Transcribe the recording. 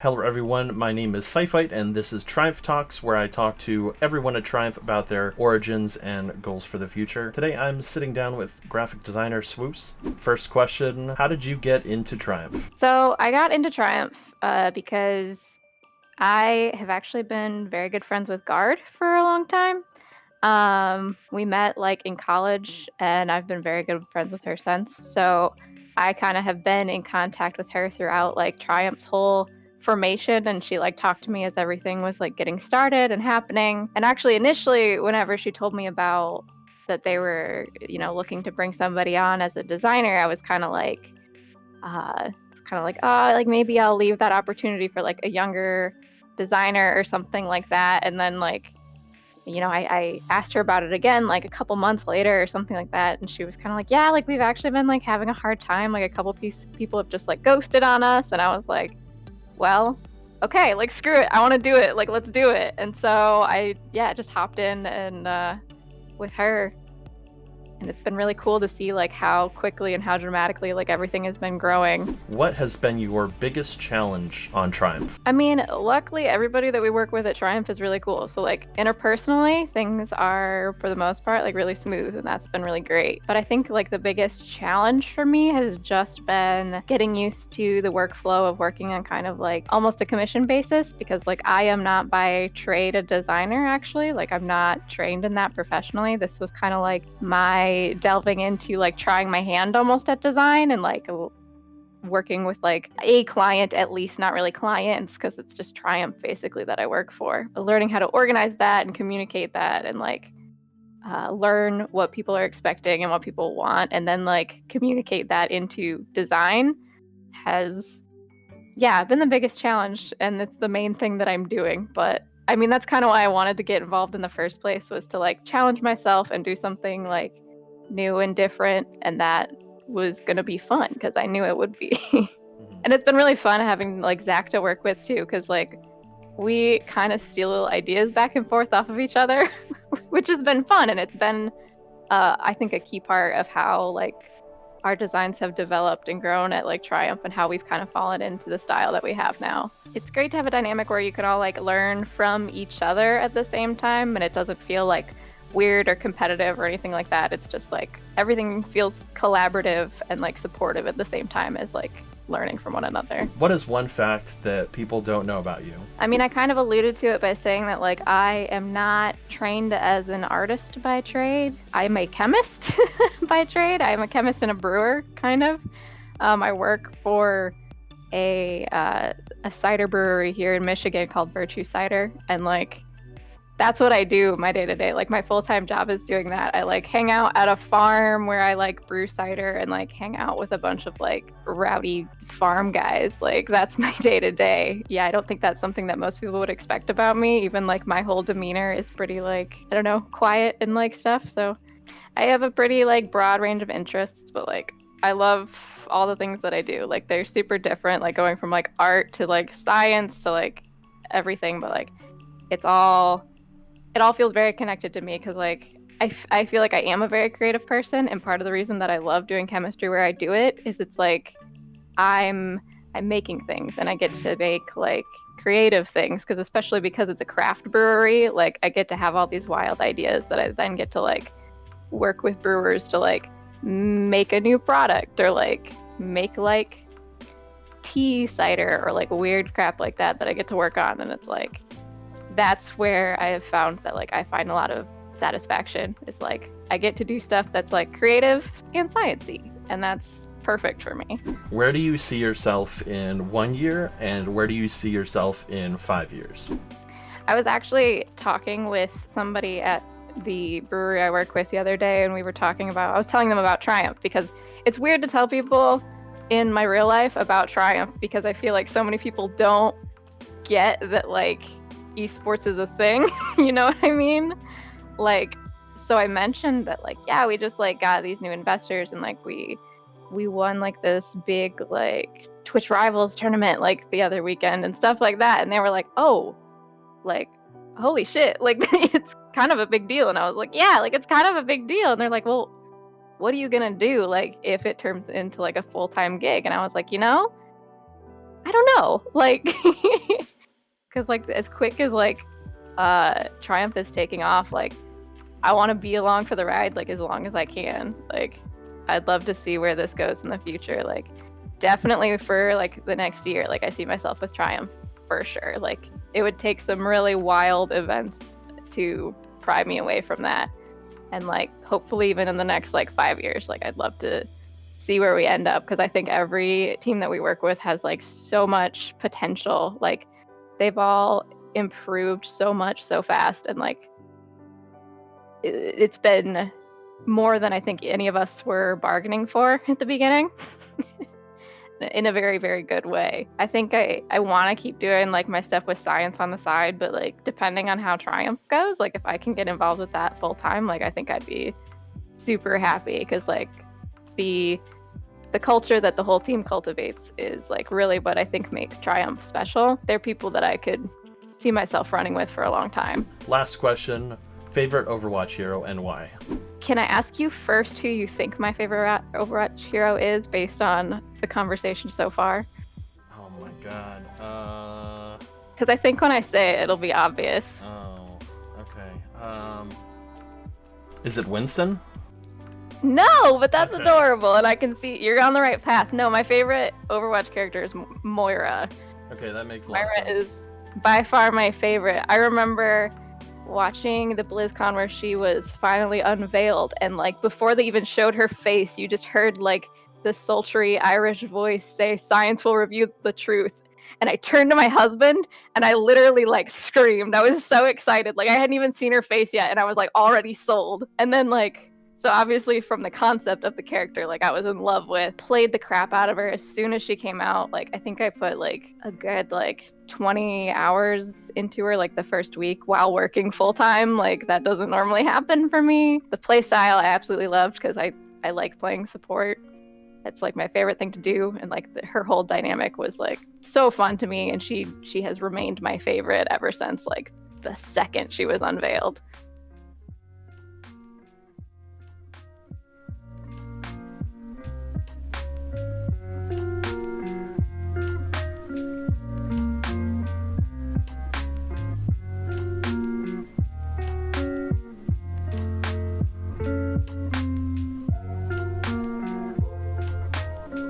Hello everyone, my name is Syphyt and this is Triumph Talks, where I talk to everyone at Triumph about their origins and goals for the future. Today I'm sitting down with graphic designer Swoose. First question, how did you get into Triumph? So I got into Triumph because I have actually been very good friends with Guard for a long time. We met like in college, and I've been very good friends with her since. So I kind of have been in contact with her throughout like Triumph's whole formation, and she like talked to me as everything was like getting started and happening. And actually, initially, whenever she told me about that they were, looking to bring somebody on as a designer, I was kind of like, it's kind of like, oh, like maybe I'll leave that opportunity for like a younger designer or something like that. And then like, I asked her about it again like a couple months later or something like that, and she was kind of like, yeah, like we've actually been like having a hard time. Like a couple people have just like ghosted on us, and I was like, well, okay, like screw it, I want to do it. Like let's do it. And so I just hopped in and with her, and it's been really cool to see like how quickly and how dramatically like everything has been growing. What has been your biggest challenge on Triumph? I mean, luckily everybody that we work with at Triumph is really cool. So like interpersonally, things are for the most part like really smooth, and that's been really great. But I think like the biggest challenge for me has just been getting used to the workflow of working on kind of like almost a commission basis, because like I am not by trade a designer actually. Like I'm not trained in that professionally. This was kind of like my delving into like trying my hand almost at design, and like working with like a client, at least not really clients, because it's just Triumph basically that I work for. Learning how to organize that and communicate that, and like learn what people are expecting and what people want, and then like communicate that into design has, yeah, been the biggest challenge, and it's the main thing that I'm doing. But I mean, that's kind of why I wanted to get involved in the first place, was to like challenge myself and do something like new and different, and that was gonna be fun because I knew it would be. And it's been really fun having like Zach to work with too, because like we kind of steal ideas back and forth off of each other, which has been fun, and it's been I think a key part of how like our designs have developed and grown at like Triumph, and how we've kind of fallen into the style that we have now. It's great to have a dynamic where you can all like learn from each other at the same time, and it doesn't feel like weird or competitive or anything like that. It's just like everything feels collaborative and like supportive at the same time as like learning from one another. What is one fact that people don't know about you? I mean, I kind of alluded to it by saying that like I am not trained as an artist by trade. I'm a chemist by trade. I'm a chemist and a brewer, kind of. I work for a cider brewery here in Michigan called Virtue Cider, and like that's what I do my day to day. Like my full-time job is doing that. I like hang out at a farm where I like brew cider and like hang out with a bunch of like rowdy farm guys. Like that's my day to day. Yeah, I don't think that's something that most people would expect about me. Even like my whole demeanor is pretty like, I don't know, quiet and like stuff. So I have a pretty like broad range of interests, but like I love all the things that I do. Like they're super different, like going from like art to like science to like everything, but like it's all it all feels very connected to me, because like I feel like I am a very creative person, and part of the reason that I love doing chemistry where I do it is it's like I'm I'm making things, and I get to make like creative things, because especially because it's a craft brewery, like I get to have all these wild ideas that I then get to like work with brewers to like make a new product, or like make like tea cider or like weird crap like that I get to work on. And it's like that's where I have found that like I find a lot of satisfaction, is like I get to do stuff that's like creative and sciencey, and that's perfect for me. Where do you see yourself in 1 year, and where do you see yourself in 5 years? I was actually talking with somebody at the brewery I work with the other day, and I was telling them about Triumph, because it's weird to tell people in my real life about Triumph, because I feel like so many people don't get that like esports is a thing. You know what I mean? Like, so I mentioned that like, yeah, we just like got these new investors, and like we won like this big like Twitch Rivals tournament like the other weekend and stuff like that, and they were like, oh, like holy shit, like it's kind of a big deal. And I was like, yeah, like it's kind of a big deal. And they're like, well, what are you gonna do like if it turns into like a full-time gig? And I was like, I don't know, like, because like as quick as like Triumph is taking off, like I want to be along for the ride like as long as I can. Like I'd love to see where this goes in the future. Like definitely for like the next year, like I see myself with Triumph for sure. Like it would take some really wild events to pry me away from that. And like hopefully even in the next like 5 years, like I'd love to see where we end up, because I think every team that we work with has like so much potential. Like they've all improved so much so fast, and like it's been more than I think any of us were bargaining for at the beginning. In a very, very good way. I think I want to keep doing like my stuff with science on the side, but like depending on how Triumph goes, like if I can get involved with that full time, like I think I'd be super happy, because like the culture that the whole team cultivates is like really what I think makes Triumph special. They're people that I could see myself running with for a long time. Last question, favorite Overwatch hero and why? Can I ask you first who you think my favorite Overwatch hero is based on the conversation so far? Oh my god. Because I think when I say it, it'll be obvious. Oh, okay. Is it Winston? No, but that's Okay. adorable, and I can see you're on the right path. No, my favorite Overwatch character is Moira. Okay, that makes a lot of Moira sense. is by far my favorite. I remember watching the BlizzCon where she was finally unveiled, and like before they even showed her face, you just heard like the sultry Irish voice say, "Science will reveal the truth." And I turned to my husband and I literally like screamed. I was so excited. Like I hadn't even seen her face yet, and I was like already sold. And then like, so obviously from the concept of the character, like I was in love with, played the crap out of her as soon as she came out. Like I think I put like a good like 20 hours into her like the first week while working full time. Like that doesn't normally happen for me. The play style I absolutely loved, because I like playing support. It's like my favorite thing to do, and like her whole dynamic was like so fun to me, and she has remained my favorite ever since like the second she was unveiled.